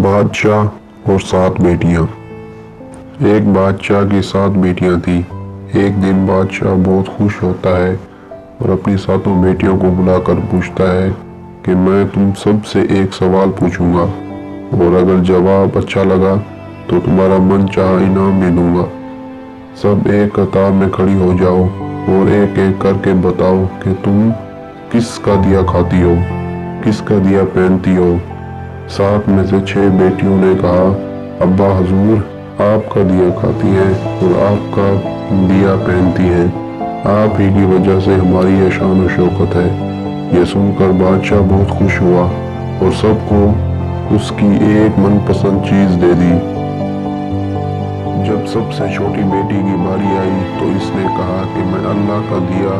बादशाह और 7 बेटियां। एक बादशाह की 7 बेटियां थी। एक दिन बादशाह बहुत खुश होता है और अपनी 7 बेटियों को बुलाकर पूछता है कि मैं तुम सब से एक सवाल पूछूंगा और अगर जवाब अच्छा लगा तो तुम्हारा मन चाहा इनाम भी दूंगा। सब एक कतार में खड़ी हो जाओ और एक एक करके बताओ कि तुम किसका दिया खाती हो, किसका दिया पहनती हो। 7 में से 6 बेटियों ने कहा, अब्बा हजूर, आपका दिया खाती हैं और आपका दिया पहनती हैं। आप ही की वजह से हमारी ये शान और शौकत है। ये सुनकर बादशाह बहुत खुश हुआ और सबको उसकी एक मनपसंद चीज दे दी। जब सबसे छोटी बेटी की बारी आई तो इसने कहा कि मैं अल्लाह का दिया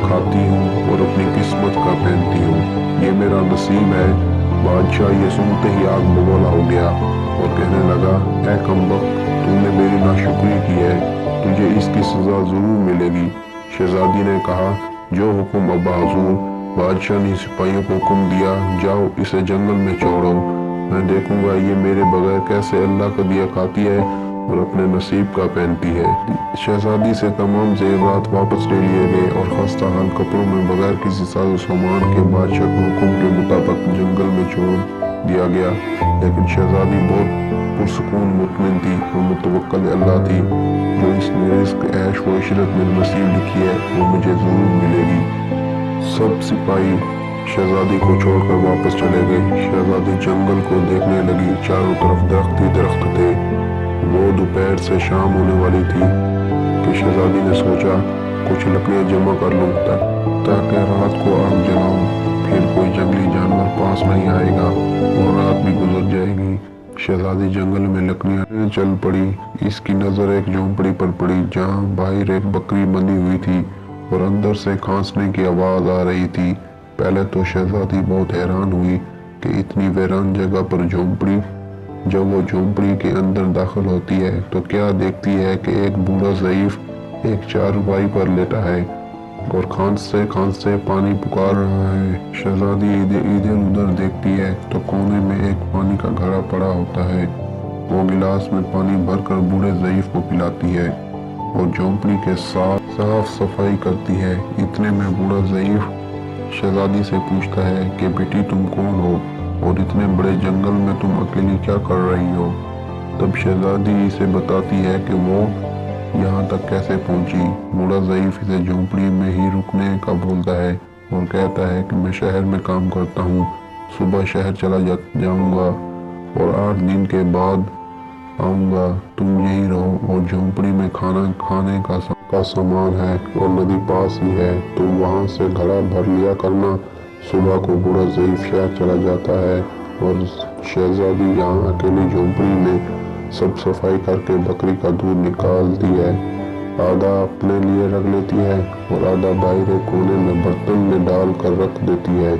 खाती हूँ और अपनी किस्मत का पहनती हूँ, ये मेरा नसीब है। बादशाह ये सुनते ही आग बबूला हो गया और कहने लगा, ऐ कमबख्त, तुमने मेरी नाशुक्री की है, तुझे इसकी सजा जरूर मिलेगी। शहजादी ने कहा, जो हुक्म अब्बा हजूर। बादशाह ने सिपाहियों को हुक्म दिया, जाओ इसे जंगल में छोड़ो, मैं देखूंगा ये मेरे बगैर कैसे अल्लाह का दिया खाती है और अपने नसीब का पहनती है। शहजादी से तमाम जेवरात वापस ले लिए गए और खस्ता हाल कपड़ों में बगैर किसी साजो सामान के बादशाह के हुक्म के मुताबिक जंगल में छोड़ दिया गया। लेकिन शहजादी बहुत पुरसुकून मुतमिन थी और मुतवक्किल अल्लाह थी। जो इसने रिस्क ऐश व इशरत में नसीब लिखी है वो मुझे जरूर मिलेगी। सब सिपाही शहजादी को छोड़कर वापस चले गए। शहजादी जंगल को देखने लगी, चारों तरफ दरख्त ही दरख्त थे। वो दोपहर से शाम होने वाली थी कि शहजादी ने सोचा, कुछ लकड़ियां जमा कर लूं ताकि रात को आग जलाऊं, फिर कोई जंगली जानवर पास नहीं आएगा और रात भी गुजर जाएगी। शहजादी जंगल में लकड़ियां चल पड़ी। इसकी नजर एक झोंपड़ी पर पड़ी जहां बाहर एक बकरी बंधी हुई थी और अंदर से खांसने की आवाज आ रही थी। पहले तो शहजादी बहुत हैरान हुई कि इतनी वीरान जगह पर झोंपड़ी। जब वो झोंपड़ी के अंदर दाखिल होती है तो क्या देखती है कि एक बूढ़ा ज़ईफ एक चारपाई पर लेटा है और खांसते खांसते पानी पुकार रहा है। शहजादी इधर उधर देखती है तो कोने में एक पानी का घड़ा पड़ा होता है। वो गिलास में पानी भरकर बूढ़े ज़ईफ को पिलाती है और झोंपड़ी के साथ साफ सफाई करती है। इतने में बूढ़ा ज़ईफ शहजादी से पूछता है कि बेटी तुम कौन हो और इतने बड़े जंगल में तुम अकेली क्या कर रही हो। तब शहजादी इसे बताती है कि वो यहाँ तक कैसे पहुँची। बूढ़ा ज़ईफ इसे झोंपड़ी में ही रुकने का बोलता है और कहता है कि मैं शहर में काम करता हूँ, सुबह शहर चला जाऊँगा और 8 दिन के बाद आऊँगा। तुम यहीं रहो और झोंपड़ी में खाने का सामान है और नदी पास ही है, तुम वहाँ से घड़ा भर लिया करना। सुबह को बूढ़ा ज़ईफ शहर चला जाता है और शहजादी यहाँ अकेली झोंपड़ी में सब सफाई करके बकरी का दूध निकालती है। आधा अपने लिए रख लेती है और आधा बाहर कोने में बर्तन में डाल कर रख देती है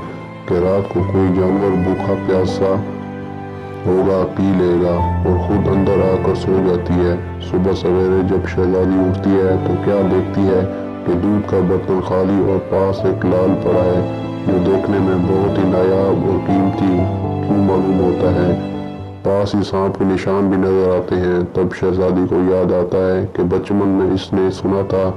कि रात को कोई जानवर भूखा प्यासा होगा पी लेगा और खुद अंदर आकर सो जाती है। सुबह सवेरे जब शहजादी उठती है तो क्या देखती है कि दूध का बर्तन खाली और पास एक लाल पड़ा है जो देखने में बहुत ही नायाब और कीमती मालूम होता है। पास ही सांप के निशान भी नजर आते हैं। तब शहजादी को याद आता है कि बचपन में इसने सुना था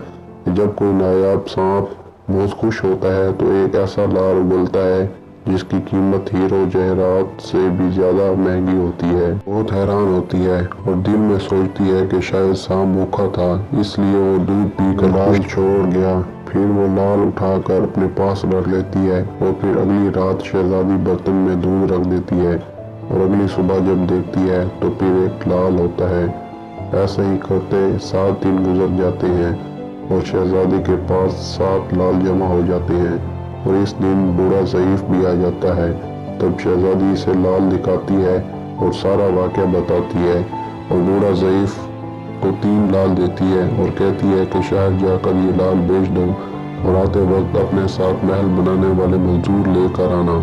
कि जब कोई नायाब सांप बहुत खुश होता है तो एक ऐसा लाल उगलता है जिसकी कीमत हीरो जवाहरात से भी ज्यादा महंगी होती है। बहुत हैरान होती है और दिल में सोचती है कि शायद सांप भूखा था इसलिए वो दूध पीकर लाल छोड़ गया। फिर वो लाल उठाकर अपने पास रख लेती है और फिर अगली रात शहजादी बर्तन में दूध रख देती है और अगली सुबह जब देखती है तो फिर एक लाल होता है। ऐसे ही करते 7 दिन गुजर जाते हैं और शहजादी के पास 7 लाल जमा हो जाते हैं और इस दिन बूढ़ा ज़ईफ भी आ जाता है। तब शहजादी इसे लाल दिखाती है और सारा वाक़या बताती है और बूढ़ा ज़ईफ को 3 लाल देती है और कहती है कि शहर जाकर ये लाल बेच दो और आते वक्त अपने साथ महल बनाने वाले मजदूर लेकर आना।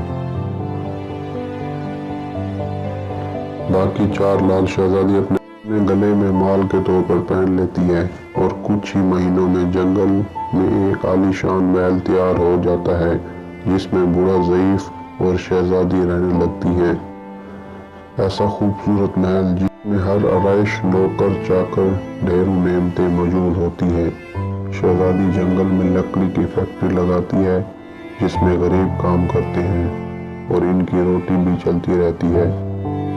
बाकी 4 लाल शहजादी अपने गले में माल के तौर पर पहन लेती है और कुछ ही महीनों में जंगल में एक आलीशान महल तैयार हो जाता है जिसमें बूढ़ा ज़ईफ और शहजादी रहने लगती हैं। ऐसा खूबसूरत महल जिसमें हर आरइश नौकर चाकर ढेरों नेमतें मौजूद होती हैं। शहजादी जंगल में लकड़ी की फैक्ट्री लगाती है जिसमें गरीब काम करते हैं और इनकी रोटी भी चलती रहती है।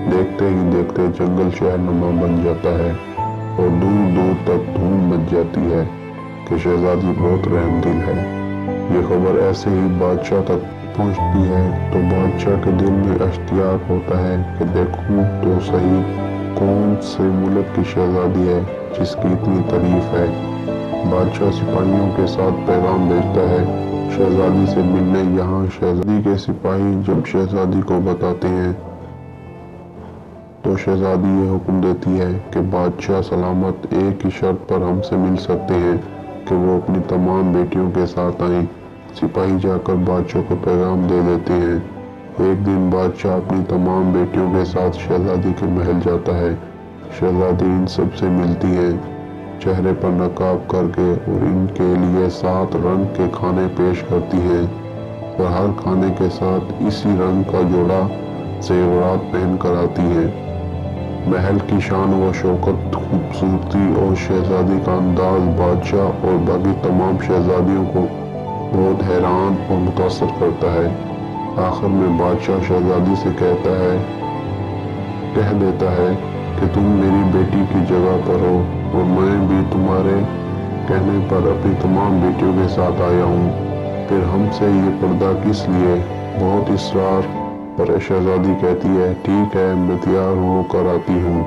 देखते ही देखते जंगल शहरनुमा बन जाता है और दूर दूर तक धूम मच जाती है कि शहजादी बहुत रहमदिल है। ये खबर ऐसे ही बादशाह तक पहुंचती है तो बादशाह के दिल में इश्तियाक होता है कि देखूं तो सही कौन से मुल्क की शहजादी है जिसकी इतनी तारीफ है। बादशाह सिपाहियों के साथ पैगाम भेजता है शहजादी से मिलने। यहाँ शहजादी के सिपाही जब शहजादी को बताते हैं तो शहजादी ये हुक्म देती है कि बादशाह सलामत एक ही शर्त पर हमसे मिल सकते हैं कि वो अपनी तमाम बेटियों के साथ आएं। सिपाही जाकर बादशाह को पैगाम दे देते हैं। एक दिन बादशाह अपनी तमाम बेटियों के साथ शहजादी के महल जाता है। शहजादी इन सब से मिलती है चेहरे पर नकाब करके और इनके लिए 7 रंग के खाने पेश करती है और हर खाने के साथ इसी रंग का जोड़ा जेवरात पहन कर आती है। महल की शान व शौकत, खूबसूरती और शहजादी का अंदाज बादशाह और बाकी तमाम शहजादियों को बहुत हैरान और मुतासर करता है। आखिर में बादशाह शहजादी से कह देता है कि तुम मेरी बेटी की जगह पर हो और मैं भी तुम्हारे कहने पर अपनी तमाम बेटियों के साथ आया हूँ। फिर हमसे ये पर्दा किस लिए? बहुत इसरार पर शहजादी कहती है ठीक है मैं तैयार होकर आती हूँ।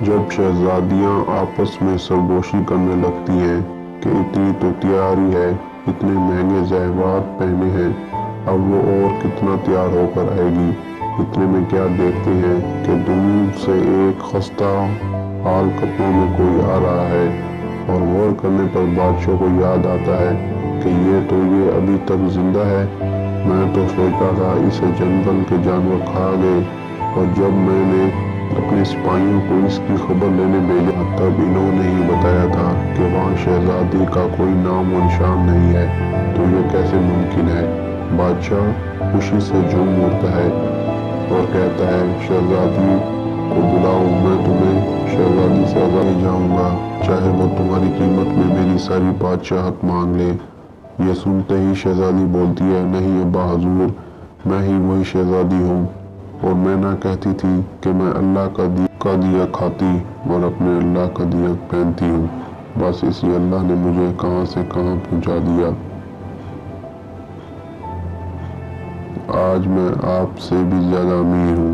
जब शहजादियाँ आपस में सरगोशी करने लगती हैं कि इतनी तो तैयारी है, इतने महंगे ज़ेवरात पहने हैं, अब वो और कितना तैयार होकर आएगी। इतने में क्या देखते हैं कि दूर से एक खस्ता हाल कपड़ों में कोई आ रहा है और गौर करने पर बादशाह को याद आता है कि ये अभी तक जिंदा है। मैं तो सोचता था इसे जंगल के जानवर खा गए और जब मैंने अपने सिपाहियों को इसकी खबर लेने भेजा तब इन्होंने ही बताया था कि वहाँ शहजादी का कोई नाम व निशान नहीं है, तो ये कैसे मुमकिन है। बादशाह खुशी से झूम उठता है और कहता है शहजादी को बुलाओ, मैं तुम्हें शहजादी से आज़ाद जाऊंगा, चाहे वो तुम्हारी कीमत में मेरी सारी बादशाहत मांग ले। ये सुनते ही शहजादी बोलती है नहीं अब्बा हजूर, मैं ही वही शहजादी हूँ और मैं ना कहती थी कि मैं अल्लाह का दिया खाती और अपने अल्लाह का दिया पहनती हूँ, बस इसी अल्लाह ने मुझे कहाँ से कहाँ पहुँचा दिया। आज मैं आपसे भी ज़्यादा अमीर हूँ।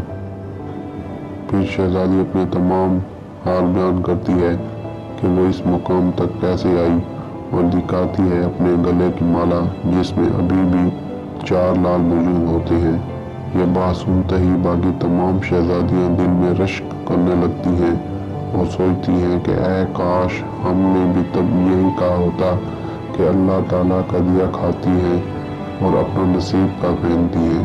फिर शहजादी अपने तमाम हाल बयान करती है कि वो इस मुकाम तक कैसे आई और दिखाती है अपने गले की माला जिसमें अभी भी 4 लाल मौजूद होते हैं। ये बात सुनते ही बाकी तमाम शहजादियाँ दिल में रश्क करने लगती हैं और सोचती हैं कि ऐ काश हमने भी तब यही कहा होता कि अल्लाह ताला का दिया खाती हैं और अपना नसीब का पहनती हैं।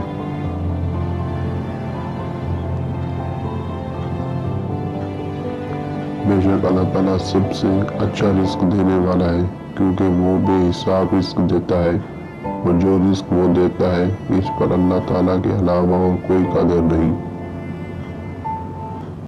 बेशक अल्लाह ताला सबसे अच्छा रिस्क देने वाला है क्योंकि वो बेहिसाब रिस्क देता है और जो रिस्क वो देता है इस पर अल्लाह ताला के अलावा और कोई कदर नहीं।